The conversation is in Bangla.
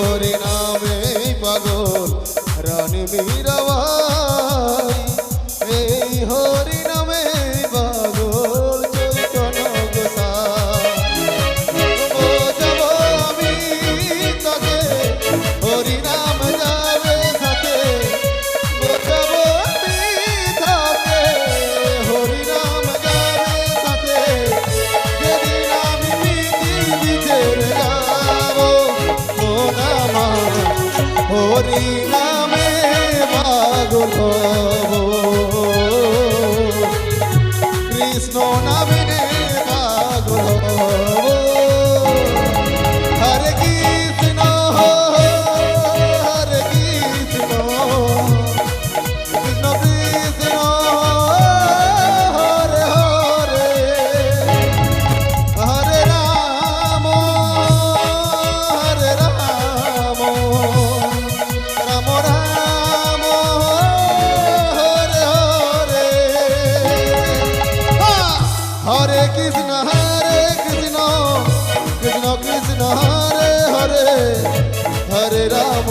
হরি নামে পাগল রানী মীরাবাই, এই হরি নামে পাগল চৈতন্য গোসাই। বোঝাবো আমি তাকে হরি নাম যাবে সাথে, বোঝাবো আমি তাকে হরি নাম যাবে সাথে, যেদিন আমি পৃথিবী ছেড়ে যাবো। মন আমার হরি নামে পাগল হবো, কৃষ্ণ নামে পাগল হবো। হরে কৃষ্ণ হরে কৃষ্ণ, কৃষ্ণ কৃষ্ণ হরে হরে, হরে রাম রাম রাম হরে হরে। হরে কৃষ্ণ কৃষ্ণ কৃষ্ণ হরে হরে, হরে রাম